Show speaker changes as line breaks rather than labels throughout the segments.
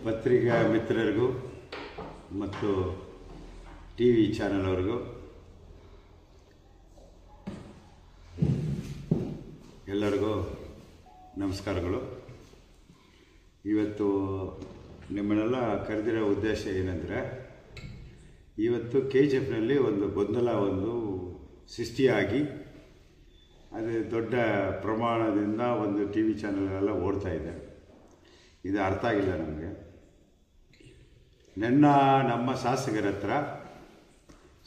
ಪತ್ರಿಕಾ ಮಿತ್ರರಿಗೂ ಮತ್ತು T V channel ಅವರಿಗೂ ಎಲ್ಲರಿಗೂ ನಮಸ್ಕಾರಗಳು. ಇವತ್ತು ನಿಮ್ಮನ್ನೆಲ್ಲ ಕರೆದಿರೋ ಉದ್ದೇಶ ಏನಂದರೆ, ಇವತ್ತು KGFನಲ್ಲಿ ಒಂದು ಗೊಂದಲ ಸೃಷ್ಟಿಯಾಗಿ ಅದು ದೊಡ್ಡ ಪ್ರಮಾಣದಿಂದ ಒಂದು ಟಿ ವಿ ಚಾನೆಲ್ಗಳೆಲ್ಲ ಓಡ್ತಾ ಇದೆ. ಇದು ಅರ್ಥ ಆಗಿಲ್ಲ ನಮಗೆ. ನಮ್ಮ ಶಾಸಕರ ಹತ್ರ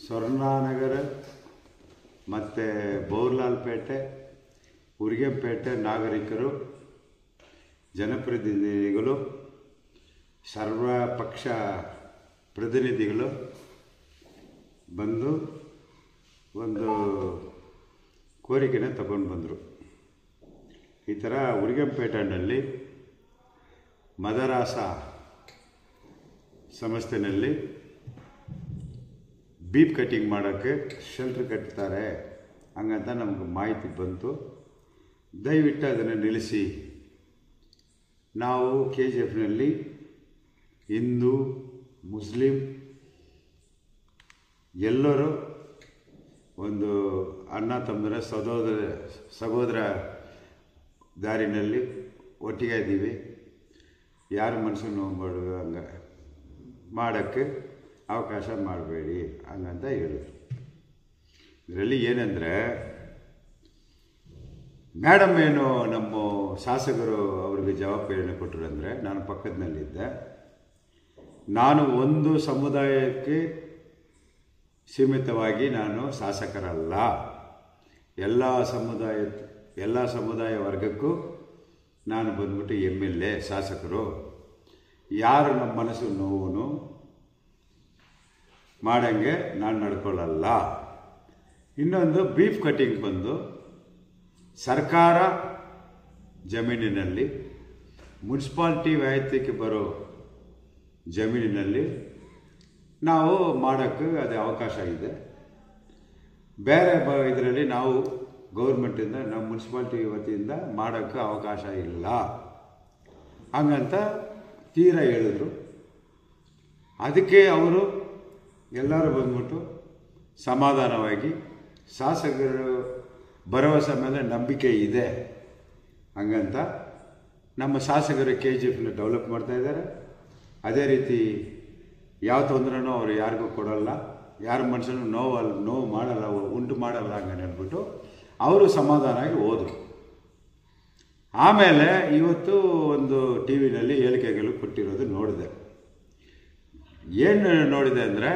ಸ್ವರ್ಣನಗರ ಮತ್ತು ಬೌರ್ಲಾಲ್ಪೇಟೆ, ಉರ್ಗೆಂಪೇಟೆ ನಾಗರಿಕರು, ಜನಪ್ರತಿನಿಧಿಗಳು, ಸರ್ವಪಕ್ಷ ಪ್ರತಿನಿಧಿಗಳು ಬಂದು ಒಂದು ಕೋರಿಕೆನ ತಗೊಂಡು ಬಂದರು. ಈ ಥರ ಉರ್ಗೆಂಪೇಟೆನಲ್ಲಿ ಮದರಾಸ ಸಂಸ್ಥೆಯಲ್ಲಿ ಬೀಪ್ ಕಟ್ಟಿಂಗ್ ಮಾಡೋಕ್ಕೆ ಶೆಲ್ಟ್ರ್ ಕಟ್ತಾರೆ ಹಂಗಂತ ನಮಗೆ ಮಾಹಿತಿ ಬಂತು. ದಯವಿಟ್ಟು ಅದನ್ನು ನಿಲ್ಲಿಸಿ. ನಾವು KGFನಲ್ಲಿ ಹಿಂದೂ ಮುಸ್ಲಿಂ ಎಲ್ಲರೂ ಒಂದು ಅಣ್ಣ ತಮ್ಮರ ಸಹೋದರ ದಾರಿನಲ್ಲಿ ಒಟ್ಟಿಗೆ ಇದ್ದೀವಿ. ಯಾರು ಮನಸ್ಸನ್ನು ನೋವು ಹಂಗೆ ಮಾಡೋಕ್ಕೆ ಅವಕಾಶ ಮಾಡಬೇಡಿ ಹಂಗಂತ ಹೇಳಿದ್ರು. ಇದರಲ್ಲಿ ಏನಂದರೆ, ಮೇಡಮ್ ಏನು ನಮ್ಮ ಶಾಸಕರು ಅವರಿಗೆ ಜವಾಬ್ದಾರಿಯನ್ನು ಕೊಟ್ಟರು ಅಂದರೆ, ನಾನು ಪಕ್ಕದಲ್ಲಿದ್ದೆ. ನಾನು ಒಂದು ಸಮುದಾಯಕ್ಕೆ ಸೀಮಿತವಾಗಿ ನಾನು ಶಾಸಕರಲ್ಲ, ಎಲ್ಲ ಸಮುದಾಯ ವರ್ಗಕ್ಕೂ ನಾನು ಬಂದ್ಬಿಟ್ಟು MLA ಶಾಸಕರು. ಯಾರು ನಮ್ಮ ಮನಸ್ಸು ನೋವು ಮಾಡಂಗೆ ನಾನು ನಡ್ಕೊಳ್ಳಲ್ಲ. ಇನ್ನೊಂದು ಬೀಫ್ ಕಟ್ಟಿಂಗ್ ಬಂದು ಸರ್ಕಾರ ಜಮೀನಿನಲ್ಲಿ ಮುನ್ಸಿಪಾಲ್ಟಿ ವ್ಯಾಪ್ತಿಗೆ ಬರೋ ಜಮೀನಿನಲ್ಲಿ ನಾವು ಮಾಡೋಕ್ಕೆ ಅದು ಅವಕಾಶ ಇದೆ. ಬೇರೆ ಇದರಲ್ಲಿ ನಾವು ಗೌರ್ಮೆಂಟಿಂದ ನಮ್ಮ ಮುನ್ಸಿಪಾಲ್ಟಿ ವತಿಯಿಂದ ಮಾಡೋಕ್ಕೆ ಅವಕಾಶ ಇಲ್ಲ ಹಂಗಂತ ತೀರಾ ಹೇಳಿದ್ರು. ಅದಕ್ಕೆ ಅವರು ಎಲ್ಲರೂ ಬಂದ್ಬಿಟ್ಟು ಸಮಾಧಾನವಾಗಿ, ಶಾಸಕರು ಭರವಸೆ ಮೇಲೆ ನಂಬಿಕೆ ಇದೆ ಹಂಗಂತ ನಮ್ಮ ಶಾಸಕರು KGFನ ಡೆವಲಪ್ ಮಾಡ್ತಾಯಿದ್ದಾರೆ. ಅದೇ ರೀತಿ ಯಾವ ತೊಂದರೆನೂ ಅವರು ಯಾರಿಗೂ ಕೊಡಲ್ಲ, ಯಾರ ಮನುಷ್ಯನೂ ನೋವು ಮಾಡಲ್ಲ, ಉಂಟು ಮಾಡಲ್ಲ ಹಂಗೆ ಅಂದ್ಬಿಟ್ಟು ಅವರು ಸಮಾಧಾನವಾಗಿ ಹೋದರು. ಆಮೇಲೆ ಇವತ್ತು ಒಂದು ಟಿ ವಿನಲ್ಲಿ ಹೇಳಿಕೆಗಳು ಕೊಟ್ಟಿರೋದು ನೋಡಿದೆ. ಏನು ನೋಡಿದೆ ಅಂದರೆ,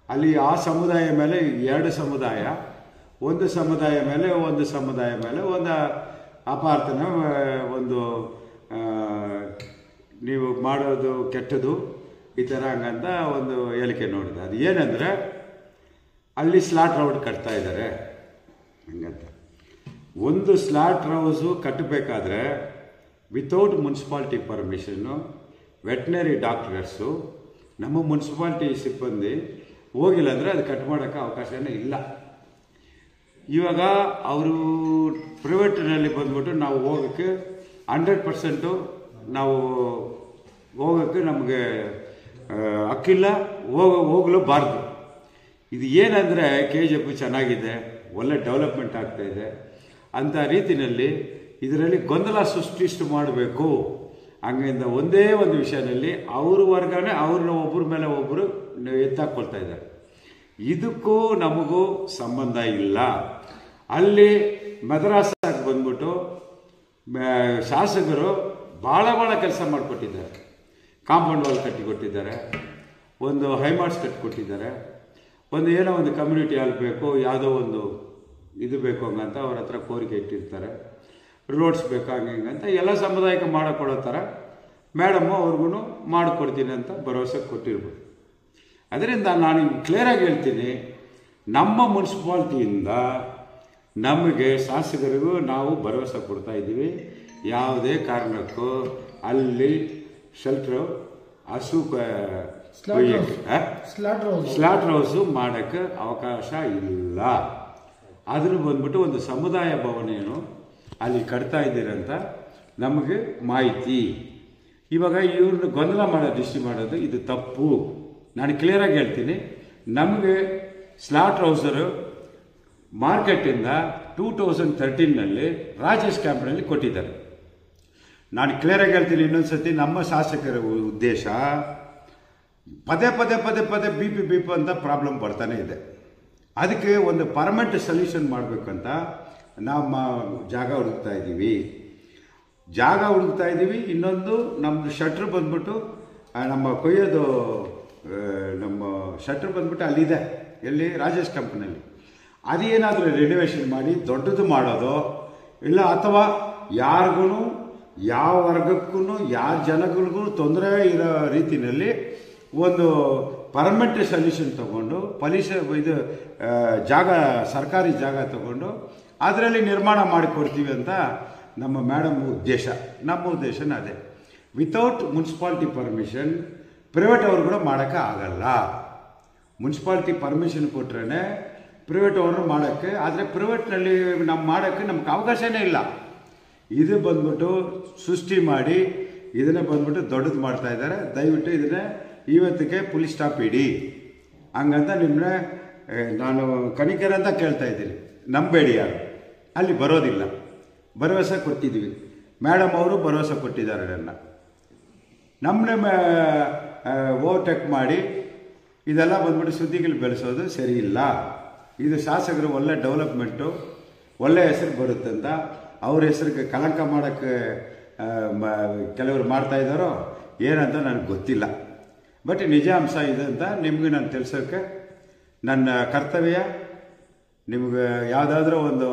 ಅಲ್ಲಿ ಆ ಸಮುದಾಯ ಮೇಲೆ ಎರಡು ಸಮುದಾಯ, ಒಂದು ಸಮುದಾಯ ಮೇಲೆ ಒಂದು ಅಪಾರ್ಥನ ನೀವು ಮಾಡೋದು ಕೆಟ್ಟದು ಈ ಥರ ಹಂಗಂತ ಒಂದು ಹೇಳಿಕೆ ನೋಡಿದೆ. ಅದು ಏನಂದರೆ, ಅಲ್ಲಿ ಸ್ಲಾಟ್ ಹೌಸ್ ಕಟ್ತಾ ಇದ್ದಾರೆ ಹಂಗಂತ. ಒಂದು ಸ್ಲಾಟ್ ಹೌಸು ಕಟ್ಟಬೇಕಾದ್ರೆ ವಿತೌಟ್ ಮುನ್ಸಿಪಾಲ್ಟಿ ಪರ್ಮಿಷನ್ನು ವೆಟ್ನರಿ ಡಾಕ್ಟರ್ಸು ನಮ್ಮ ಮುನ್ಸಿಪಾಲ್ಟಿ ಸಿಬ್ಬಂದಿ ಹೋಗಿಲ್ಲ ಅಂದರೆ ಅದು ಕಟ್ ಮಾಡೋಕ್ಕೆ ಅವಕಾಶನೇ ಇಲ್ಲ. ಇವಾಗ ಅವರು ಪ್ರೈವೇಟ್ನಲ್ಲಿ ಬಂದ್ಬಿಟ್ಟು ನಾವು ಹೋಗೋಕ್ಕೆ 100% ನಾವು ಹೋಗೋಕ್ಕೆ ನಮಗೆ ಹಕ್ಕಿಲ್ಲ, ಹೋಗಲೂಬಾರ್ದು. ಇದು ಏನಂದರೆ, KGF ಚೆನ್ನಾಗಿದೆ, ಒಳ್ಳೆ ಡೆವಲಪ್ಮೆಂಟ್ ಆಗ್ತಾಯಿದೆ ಅಂಥ ರೀತಿಯಲ್ಲಿ ಇದರಲ್ಲಿ ಗೊಂದಲ ಸೃಷ್ಟಿ ಮಾಡಬೇಕು ಹಂಗಿಂದ ಒಂದೇ ಒಂದು ವಿಷಯದಲ್ಲಿ ಅವ್ರ ವರ್ಗನೇ ಅವ್ರನ್ನ ಒಬ್ಬರ ಮೇಲೆ ಒಬ್ಬರು ಎತ್ತಾಕೊಳ್ತಾ ಇದ್ದಾರೆ. ಇದಕ್ಕೂ ನಮಗೂ ಸಂಬಂಧ ಇಲ್ಲ. ಅಲ್ಲಿ ಮದ್ರಾಸಾಗೆ ಬಂದ್ಬಿಟ್ಟು ಶಾಸಕರು ಭಾಳ ಕೆಲಸ ಮಾಡಿಕೊಟ್ಟಿದ್ದಾರೆ. ಕಾಂಪೌಂಡ್ ವಾಲ್ ಕಟ್ಟಿಕೊಟ್ಟಿದ್ದಾರೆ, ಒಂದು ಹೈಮಾರ್ಟ್ಸ್ ಕಟ್ಟಿಕೊಟ್ಟಿದ್ದಾರೆ, ಏನೋ ಒಂದು ಕಮ್ಯುನಿಟಿ ಹಾಲ್ ಬೇಕು, ಯಾವುದೋ ಒಂದು ಇದು ಬೇಕು ಹಂಗಂತ ಅವ್ರ ಹತ್ರ ಕೋರಿಕೆ ಇಟ್ಟಿರ್ತಾರೆ. ರೋಡ್ಸ್ ಬೇಕು ಹಂಗಂತ ಎಲ್ಲ ಸಮುದಾಯಕ್ಕೆ ಮಾಡಿಕೊಡೋ ಥರ ಮೇಡಮ್ಮು ಅವ್ರಿಗೂ ಮಾಡಿಕೊಡ್ತೀನಿ ಅಂತ ಭರವಸೆ ಕೊಟ್ಟಿರ್ಬೋದು. ಅದರಿಂದ ನಾನು ಕ್ಲಿಯರಾಗಿ ಹೇಳ್ತೀನಿ, ನಮ್ಮ ಮುನ್ಸಿಪಾಲ್ಟಿಯಿಂದ ನಮಗೆ ಶಾಸಕರಿಗೂ ನಾವು ಭರವಸೆ ಕೊಡ್ತಾ ಇದ್ದೀವಿ. ಯಾವುದೇ ಕಾರಣಕ್ಕೂ ಅಲ್ಲಿ ಶೆಲ್ಟ್ರು ಹಸು ಸ್ಲಾಟರ್ ಹೌಸು ಮಾಡೋಕ್ಕೆ ಅವಕಾಶ ಇಲ್ಲ. ಅದನ್ನು ಬಂದ್ಬಿಟ್ಟು ಒಂದು ಸಮುದಾಯ ಭವನ ಏನು ಅಲ್ಲಿ ಕಟ್ತಾ ಇದ್ದೀರಂತ ನಮಗೆ ಮಾಹಿತಿ. ಇವಾಗ ಇವ್ರನ್ನ ಗೊಂದಲ ಮಾಡೋ ದೃಷ್ಟಿ ಮಾಡೋದು ಇದು ತಪ್ಪು. ನಾನು ಕ್ಲಿಯರಾಗಿ ಹೇಳ್ತೀನಿ, ನಮಗೆ ಸ್ಲಾಟರ್ ಹೌಸರು ಮಾರ್ಕೆಟಿಂದ 2013ನಲ್ಲಿ ರಾಜೇಶ್ ಕ್ಯಾಂಪ್ನಲ್ಲಿ ಕೊಟ್ಟಿದ್ದಾರೆ. ನಾನು ಕ್ಲಿಯರಾಗಿ ಹೇಳ್ತೀನಿ ಇನ್ನೊಂದು ಸತಿ, ನಮ್ಮ ಶಾಸಕರ ಉದ್ದೇಶ ಪದೇ ಪದೇ ಪದೇ ಪದೇ ಬಿ ಪಿ ಅಂತ ಪ್ರಾಬ್ಲಮ್ ಬರ್ತಾನೆ ಇದೆ. ಅದಕ್ಕೆ ಒಂದು ಪರ್ಮನೆಂಟ್ ಸೊಲ್ಯೂಷನ್ ಮಾಡಬೇಕಂತ ನಮ್ಮ ಜಾಗ ಹುಡುಕ್ತಾ ಇದ್ದೀವಿ. ಇನ್ನೊಂದು ನಮ್ಮದು ಶಟ್ರ್ ಬಂದ್ಬಿಟ್ಟು ನಮ್ಮ ಕೊಯ್ಯೋದು ನಮ್ಮ ಶಟ್ರ್ ಬಂದ್ಬಿಟ್ಟು ಅಲ್ಲಿದೆ, ಎಲ್ಲಿ ರಾಜೇಶ್ ಕಂಪ್ನಿಯಲ್ಲಿ. ಅದೇನಾದರೂ ರಿನೋವೇಷನ್ ಮಾಡಿ ದೊಡ್ಡದು ಮಾಡೋದು ಇಲ್ಲ, ಅಥವಾ ಯಾರಿಗೂ ಯಾವ ವರ್ಗಕ್ಕೂ ಯಾವ ಜನಗಳಿಗೂ ತೊಂದರೆ ಇರೋ ರೀತಿಯಲ್ಲಿ ಒಂದು ಪರ್ಮನೆಂಟ್ ಸೊಲ್ಯೂಷನ್ ತಗೊಂಡು ಇದು ಜಾಗ, ಸರ್ಕಾರಿ ಜಾಗ ತಗೊಂಡು ಅದರಲ್ಲಿ ನಿರ್ಮಾಣ ಮಾಡಿಕೊಡ್ತೀವಿ ಅಂತ ನಮ್ಮ ಮೇಡಮ್ ಉದ್ದೇಶ. ನಮ್ಮ ಉದ್ದೇಶನ ಅದೇ. ವಿತೌಟ್ ಮುನ್ಸಿಪಾಲ್ಟಿ ಪರ್ಮಿಷನ್ ಪ್ರೈವೇಟ್ ಅವ್ರು ಕೂಡ ಮಾಡೋಕ್ಕೆ ಆಗಲ್ಲ. ಮುನ್ಸಿಪಾಲ್ಟಿ ಪರ್ಮಿಷನ್ ಕೊಟ್ರೇ ಪ್ರೈವೇಟ್ ಅವರು ಮಾಡೋಕ್ಕೆ, ಆದರೆ ಪ್ರೈವೇಟ್ನಲ್ಲಿ ಮಾಡೋಕ್ಕೆ ನಮ್ಗೆ ಅವಕಾಶನೇ ಇಲ್ಲ. ಇದು ಬಂದ್ಬಿಟ್ಟು ಸೃಷ್ಟಿ ಮಾಡಿ ಇದನ್ನೇ ಬಂದ್ಬಿಟ್ಟು ದೊಡ್ಡದು ಮಾಡ್ತಾ ಇದ್ದಾರೆ. ದಯವಿಟ್ಟು ಇದನ್ನೇ ಇವತ್ತಿಗೆ ಪುಲಿ ಸ್ಟಾಪ್ ಇಡಿ ಹಂಗಂತ ನಿಮ್ಮನ್ನ ನಾನು ಕನಿಕರ ಅಂತ ಕೇಳ್ತಾ ಇದ್ದೀನಿ. ನಂಬೇಡಿ, ಯಾರು ಅಲ್ಲಿ ಬರೋದಿಲ್ಲ. ಭರವಸೆ ಕೊಟ್ಟಿದ್ದೀವಿ, ಮೇಡಮ್ ಅವರು ಭರವಸೆ ಕೊಟ್ಟಿದ್ದಾರೆ. ನಮ್ಮನ್ನೇ ಓವರ್ಟೇಕ್ ಮಾಡಿ ಇದೆಲ್ಲ ಬಂದ್ಬಿಟ್ಟು ಸುದ್ದಿಗಳು ಬೆಳೆಸೋದು ಸರಿ ಇಲ್ಲ. ಇದು ಶಾಸಕರು ಒಳ್ಳೆ ಡೆವಲಪ್ಮೆಂಟು, ಒಳ್ಳೆ ಹೆಸರು ಬರುತ್ತಂತ ಅವ್ರ ಹೆಸರಿಗೆ ಕಲಂಕ ಮಾಡೋಕ್ಕೆ ಕೆಲವರು ಮಾಡ್ತಾ ಇದ್ದಾರೋ ಏನಂತ ನನಗೆ ಗೊತ್ತಿಲ್ಲ. ಬಟ್ ನಿಜ ಅಂಶ ಇದೆ ಅಂತ ನಿಮಗೆ ನಾನು ತಿಳಿಸೋಕ್ಕೆ ನನ್ನ ಕರ್ತವ್ಯ. ನಿಮಗೆ ಯಾವುದಾದ್ರೂ ಒಂದು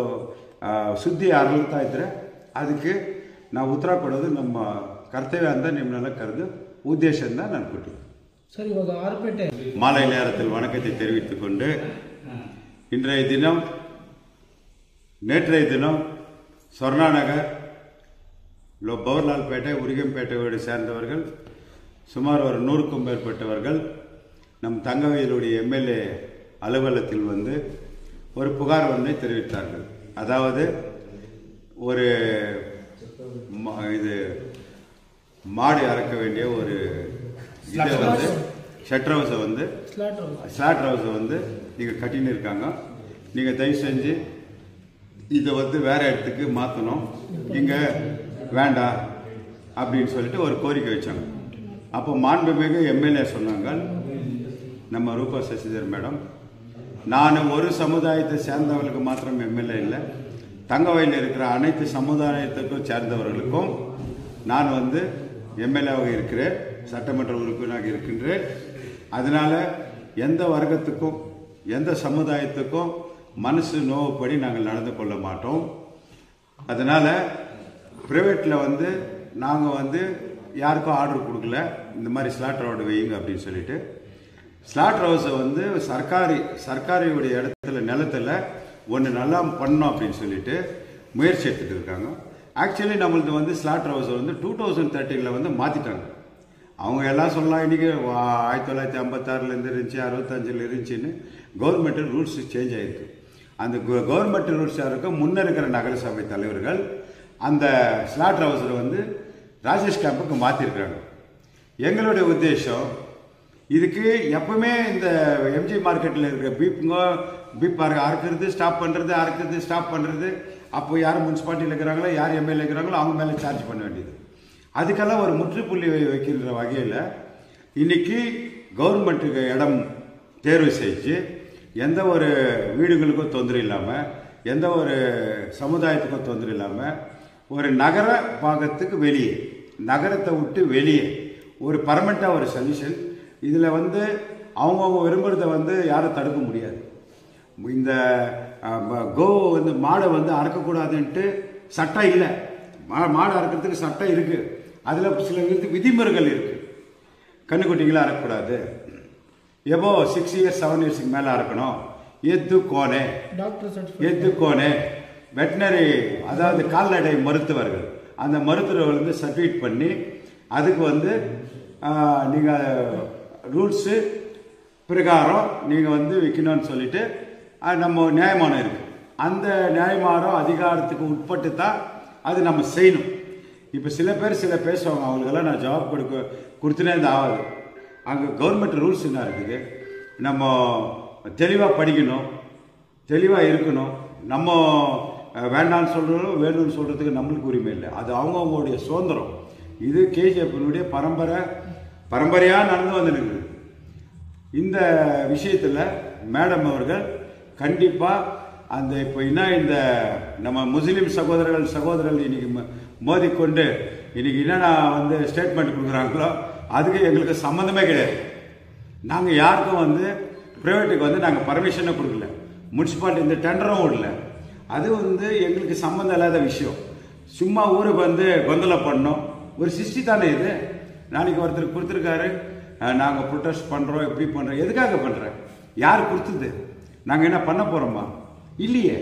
ಸುದ್ದಿ ಹರಳ್ತಾ ಇದ್ದರೆ ಅದಕ್ಕೆ ನಾವು ಉತ್ತರ ಕೊಡೋದು ನಮ್ಮ ಕರ್ತವ್ಯ ಅಂತ ನಿಮ್ಮನ್ನೆಲ್ಲ ಕರೆದು ಉದ್ದೇಶದಿಂದ ನಾನು ಕೊಟ್ಟಿದ್ದೆ.
ಸರ್, ಇವಾಗ ಆರ್ಪೇಟೆ
மாலை நேரத்தில் வணக்கத்தை தெரிவித்துக் கொண்டு இன்றைய தினம் நேற்றைய தினம் சொர்ணா நகர் பவர்லால்பேட்டை உரிகம்பேட்டையோடு சேர்ந்தவர்கள் சுமார் ஒரு 100க்கும் மேற்பட்டவர்கள் நம் தங்கவேலுடைய எம்எல்ஏ அலுவலகத்தில் வந்து ஒரு புகார் ஒன்றை தெரிவித்தார்கள். அதாவது ஒரு இது மாடு அறக்க வேண்டிய ஒரு இதை வந்து ஷட்டர் ஹவுஸை வந்து ஸ்லாட்டர் ஹவுஸை வந்து நீங்கள் கட்டின்னு இருக்காங்க. நீங்கள் தயவு செஞ்சு இதை வந்து வேற இடத்துக்கு மாற்றணும், இங்கே வேண்டாம் அப்படின்னு சொல்லிட்டு ஒரு கோரிக்கை வச்சாங்க. அப்போ மாண்புமிகு எம்எல்ஏ சொன்னாங்க, நம்ம ரூபா சசிதர் மேடம், நான் ஒரு சமுதாயத்தை சேர்ந்தவர்களுக்கு மாத்திரம் எம்எல்ஏ இல்லை, தங்கவயலில் இருக்கிற அனைத்து சமுதாயத்துக்கும் சேர்ந்தவர்களுக்கும் நான் வந்து எம்எல்ஏவாக இருக்கிறேன், சட்டமன்ற உறுப்பினராக இருக்கின்றேன். அதனால் எந்த வர்க்கத்துக்கும் எந்த சமுதாயத்துக்கும் மனசு நோவுப்படி நாங்கள் நடந்து கொள்ள மாட்டோம். அதனால் ப்ரைவேட்டில் வந்து நாங்கள் வந்து யாருக்கும் ஆர்டர் கொடுக்கல, இந்த மாதிரி ஸ்லாட்டர் ரோடு வையுங்க அப்படின்னு சொல்லிட்டு. ஸ்லாட்டர் ஹவுஸை வந்து சர்க்காரியுடைய இடத்துல நிலத்தில் ஒன்று நல்லா பண்ணோம் அப்படின்னு சொல்லிட்டு முயற்சி எடுத்துகிட்டு இருக்காங்க. ஆக்சுவலி நம்மளது வந்து ஸ்லாட்டர் ஹவுஸை வந்து 2013 வந்து மாற்றிட்டாங்க. அவங்க எல்லாம் சொல்லலாம் இன்றைக்கி 1956 இருந்துச்சு, 65 இருந்துச்சுன்னு கவர்மெண்ட் ரூல்ஸ் சேஞ்ச் ஆகிருக்கு. அந்த கவர்மெண்ட் ரூல்ஸ் யாருக்கு முன்னே இருக்கிற நகரசபை தலைவர்கள் அந்த ஸ்லாட்டர் ஹவுஸில் வந்து ராஜேஷ் கேம்புக்கு மாற்றிருக்கிறாங்க. எங்களுடைய உத்தேசம் இதுக்கு எப்பவுமே இந்த எம்ஜி மார்க்கெட்டில் இருக்கிற பீப் அறுக்கிறது ஸ்டாப் பண்ணுறது அப்போ யார் முனிசிபாலிட்டியில் இருக்கிறாங்களோ யார் எம்எல்ஏ இருக்கிறாங்களோ அவங்க மேலே சார்ஜ் பண்ண வேண்டியது. அதுக்கெல்லாம் ஒரு முற்றுப்புள்ளி வைக்கின்ற வகையில் இன்னைக்கு கவர்மெண்ட்டுக்கு இடம் தேர்வு செஞ்சு எந்த ஒரு வீடுகளுக்கும் தொந்தரவு இல்லாமல், எந்த ஒரு சமுதாயத்துக்கும் தொந்தரவு இல்லாமல், ஒரு நகர பாகத்துக்கு வெளியே, நகரத்தை விட்டு வெளியே ஒரு பர்மனெண்ட்டாக ஒரு சொல்யூஷன். இதில் வந்து அவங்கவுங்க விரும்புகிறத வந்து யாரும் தடுக்க முடியாது. இந்த கோ வந்து மாடை வந்து அறக்கக்கூடாதுன்ட்டு சட்டம் இல்லை, மாடு அறுக்கிறதுக்கு சட்டம் இருக்குது. அதில் சில விதிமுறைகள் இருக்குது. கண்ணுக்குட்டிங்களாம் அறக்கக்கூடாது, எபோ 6 இயர்ஸ் 7 இயர்ஸுக்கு மேலே அறுக்கணும், எத்து கோனே வெட்டினரி, அதாவது கால்நடை மருத்துவர்கள், அந்த மருத்துவர்கள் வந்து சர்டிஃபிகேட் பண்ணி அதுக்கு வந்து நீங்கள் ரூல்ஸு பிரகாரம் நீங்கள் வந்து விற்கணும்னு சொல்லிட்டு நம்ம நியாயமானம் இருக்குது. அந்த நியாயமானம் அதிகாரத்துக்கு உட்பட்டு தான் அது நம்ம செய்யணும். இப்போ சில பேர் பேசுவாங்க, அவங்களுக்கெல்லாம் நான் ஜவாப் கொடுத்துனே இந்த ஆகாது. அங்கே கவர்மெண்ட் ரூல்ஸ் என்ன இருக்குது, நம்ம தெளிவாக படிக்கணும், தெளிவாக இருக்கணும். நம்ம வேண்டான்னு சொல்கிறோம், வேணும்னு சொல்கிறதுக்கு நம்மளுக்கு உரிமை இல்லை. அது அவங்கவுங்களுடைய சுதந்திரம். இது கேஜிஎஃப்னுடைய பரம்பரையாக நடந்து வந்துருக்கு. இந்த விஷயத்தில் மேடம் அவர்கள் கண்டிப்பாக அந்த இப்போ என்ன இந்த நம்ம முஸ்லீம் சகோதரர்கள் இன்னைக்கு மோதிக்கொண்டு இன்னைக்கு என்னென்ன வந்து ஸ்டேட்மெண்ட் கொடுக்குறாங்களோ அதுக்கு எங்களுக்கு சம்மந்தமே கிடையாது. நாங்கள் யாருக்கும் வந்து ப்ரைவேட்டுக்கு வந்து நாங்கள் பர்மிஷனை கொடுக்கல, முனிசிபாலிட்டி இந்த டெண்டரும் விடல. அது வந்து எங்களுக்கு சம்மந்தம் இல்லாத விஷயம். சும்மா ஊருக்கு வந்து கொந்தளம் பண்ணோம், ஒரு சிஸ்டி தானே இது. நாளைக்கு ஒருத்தர் கொடுத்துருக்காரு, நாங்கள் ப்ரொட்டஸ்ட் பண்ணுறோம், எப்படி பண்ணுறோம், எதுக்காக பண்ணுறேன், யார் கொடுத்தது, நாங்கள் என்ன பண்ண போகிறோமா, இல்லையே.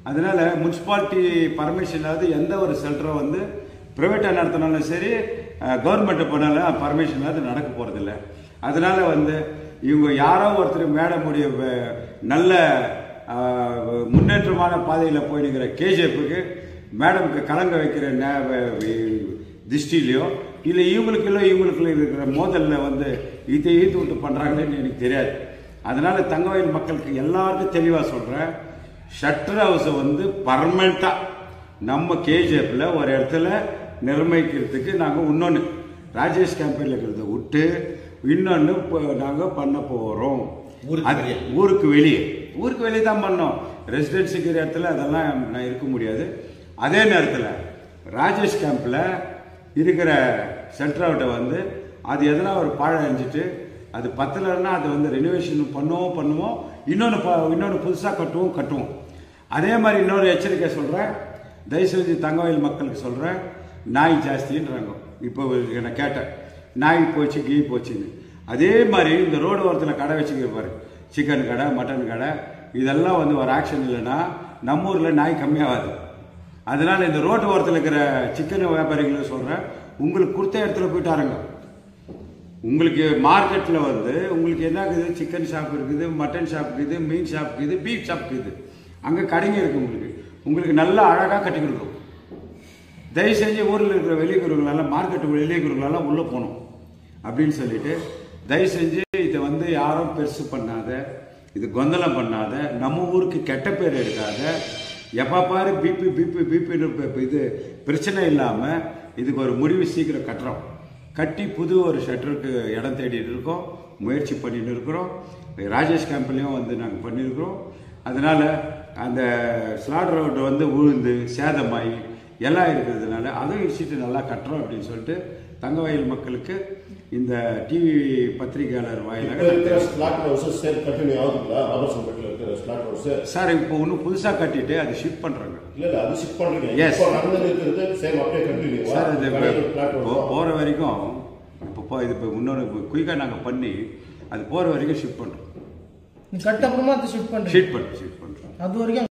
அதனால் முனிசிபாலிட்டி பர்மிஷன் இல்லாத எந்த ஒரு செல்டரும் வந்து ப்ரைவேட்டாக நடத்தினாலும் சரி, கவர்மெண்ட்டு பண்ணாலும் பர்மிஷன் இல்லாத நடக்க போகிறதில்ல. அதனால் வந்து இவங்க யாரோ ஒருத்தர் மேடமுடைய நல்ல முன்னேற்றமான பாதையில் போயிடுங்கிற கேஜிஎஃப்க்கு மேடமுக்கு கலங்க வைக்கிற திருஷ்டிலையோ இல்லை இவங்களுக்குள்ள இருக்கிற மோதலில் வந்து இதை ஈர்த்து விட்டு பண்ணுறாங்களேன்னு எனக்கு தெரியாது. அதனால் தங்கவயல் மக்களுக்கு எல்லாருக்கும் தெளிவாக சொல்கிறேன், ஷட்டர் ஹவுஸை வந்து பர்மனெண்ட்டாக நம்ம கேஜிஎஃப்பில் ஒரு இடத்துல நிர்ணயிக்கிறதுக்கு நாங்கள் இன்னொன்று ராஜேஷ் கேம்பெயினில் இருக்கிறத விட்டு இன்னொன்று நாங்கள் பண்ண போகிறோம். ஊருக்கு வெளியே தான் பண்ணோம். ரெசிடென்சிக்கிற இடத்துல அதெல்லாம் நான் இருக்க முடியாது. அதே நேரத்தில் ராஜேஷ் கேம்பில் இருக்கிற சென்ட்ராவிட்ட வந்து அது எதனா ஒரு பாழை அழிஞ்சிட்டு அது பத்தலைன்னா அதை வந்து ரெனோவேஷன் பண்ணுவோம், இன்னொன்று புதுசாக கட்டுவோம். அதே மாதிரி இன்னொரு எச்சரிக்கை சொல்கிறேன், தயவுசெய்து தங்கவயல் மக்களுக்கு சொல்கிறேன், நாய் ஜாஸ்தின்றாங்க. இப்போ நான் கேட்டேன், நாய் போச்சு கீ போச்சுன்னு. அதே மாதிரி இந்த ரோடு ஓரத்தில் கடை வச்சுக்கிருப்பாரு, சிக்கன் கடை, மட்டன் கடை, இதெல்லாம் வந்து ஒரு ஆக்ஷன் இல்லைன்னா நம்ம ஊரில் நாய் கம்மியாகாது. அதனால் இந்த ரோட்டு ஓரத்தில் இருக்கிற சிக்கன் வியாபாரிகளும் சொல்கிறேன், உங்களுக்கு கொடுத்த இடத்துல போயிட்டாருங்க. உங்களுக்கு மார்க்கெட்டில் வந்து உங்களுக்கு என்ன இருக்குது, சிக்கன் ஷாப் இருக்குது, மட்டன் ஷாப் இருக்குது, மீன் ஷாப் இருக்குது, பீஃப் ஷாப் இருக்குது, அங்கே கடைங்க இருக்குது. உங்களுக்கு நல்லா அழகாக கட்டி கொடுக்கும். தயவு செஞ்சு ஊரில் இருக்கிற வெளியூர்களெல்லாம் மார்க்கெட்டு வெளியூர்களெல்லாம் உள்ளே போகணும் அப்படின்னு சொல்லிட்டு தயவு செஞ்சு இதை வந்து யாரும் பெருசு பண்ணாத, இது கொந்தளம் பண்ணாத, நம்ம ஊருக்கு கெட்ட பேர் எடுக்காத, எப்போ பாரு பிபின்னு இது பிரச்சனை இல்லாமல் இதுக்கு ஒரு முடிவு சீக்கிரம் கட்டி புது ஒரு ஷட்டருக்கு இடம் தேடிட்டு இருக்கோம், முயற்சி பண்ணிட்டு இருக்கிறோம். ராஜேஷ் கேம்ப்லேயும் வந்து நாங்கள் பண்ணியிருக்கிறோம். அதனால் அந்த ஸ்லாட் ரோடு வந்து உழுந்து சேதமாகி எல்லாம் இருக்கிறதுனால அதுவும் இடிச்சிட்டு நல்லா கட்டுறோம் அப்படின்னு சொல்லிட்டு தங்கவயல் மக்களுக்கு இந்த டிவி பத்திரிகையாளர் வாயிலாக சார் இப்போ ஒன்றும் புதுசாக கட்டிட்டு அது ஷிஃப்ட் பண்ணுறாங்க. சார் அது போகிற வரைக்கும் இப்போ இது இப்போ இன்னொரு குயிக்காக நாங்கள் பண்ணி அது போகிற வரைக்கும் ஷிஃப்ட் பண்ணுறோம்.
கட்ட அப்புறமா ஷிஃப்ட் பண்ணுறோம்
அது
வரைக்கும்